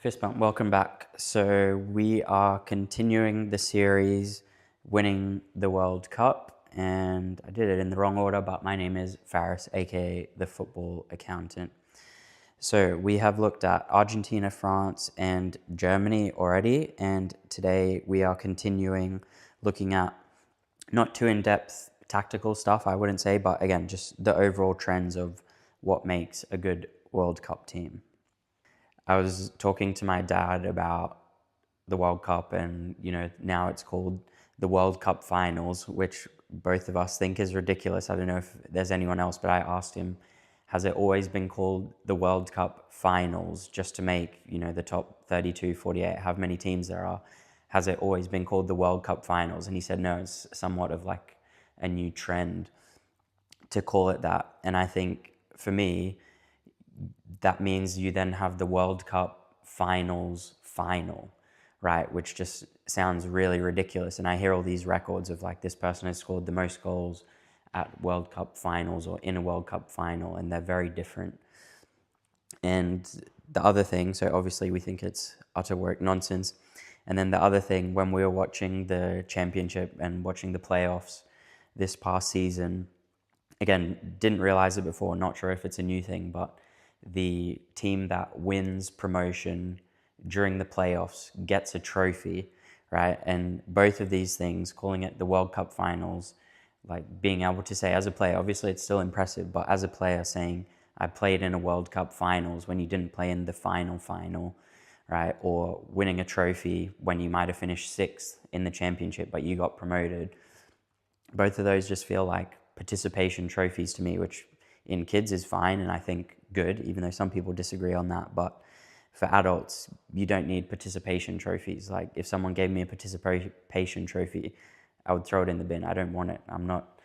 Fist bump, welcome back. So we are continuing the series winning the World Cup, and I did it in the wrong order, but my name is Faris, aka the Football Accountant. So we have looked at Argentina, France, and Germany already, and today we are continuing looking at not too in-depth tactical stuff, I wouldn't say, but again, just the overall trends of what makes a good World Cup team. I was talking to my dad about the World Cup, and now it's called the World Cup Finals, which both of us think is ridiculous. I don't know if there's anyone else, but I asked him, has it always been called the World Cup Finals just to make, the top 32, 48, how many teams there are? Has it always been called the World Cup Finals? And he said, no, it's somewhat of like a new trend to call it that. And I think for me, that means you then have the World Cup Finals final, right? Which just sounds really ridiculous. And I hear all these records of like this person has scored the most goals at World Cup finals or in a World Cup final, and they're very different. And the other thing, so obviously we think it's utter work nonsense. And then the other thing, when we were watching the championship and watching the playoffs this past season, again, didn't realize it before, not sure if it's a new thing, but the team that wins promotion during the playoffs gets a trophy, right? And both of these things, calling it the World Cup Finals, like being able to say as a player, obviously it's still impressive, but as a player saying, I played in a World Cup Finals when you didn't play in the final, right? Or winning a trophy when you might have finished sixth in the championship, but you got promoted. Both of those just feel like participation trophies to me, which in kids is fine and I think good, even though some people disagree on that. But for adults, you don't need participation trophies. Like if someone gave me a participation trophy, I would throw it in the bin. I don't want it. I'm not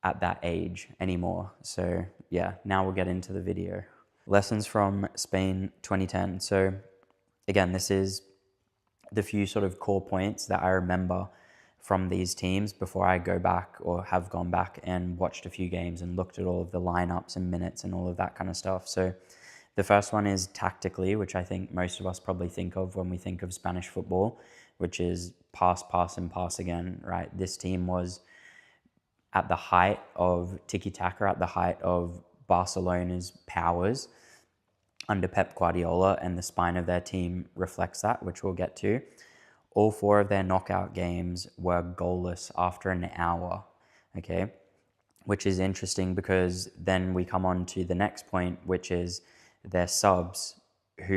at that age anymore. So yeah, now we'll get into the video. Lessons from Spain 2010. So again, this is the few sort of core points that I remember from these teams before I go back or have gone back and watched a few games and looked at all of the lineups and minutes and all of that kind of stuff. So the first one is tactically, which I think most of us probably think of when we think of Spanish football, which is pass, pass, and pass again, right? This team was at the height of tiki-taka, at the height of Barcelona's powers under Pep Guardiola, and the spine of their team reflects that, which we'll get to. All four of their knockout games were goalless after an hour, okay? Which is interesting because then we come on to the next point, which is their subs, who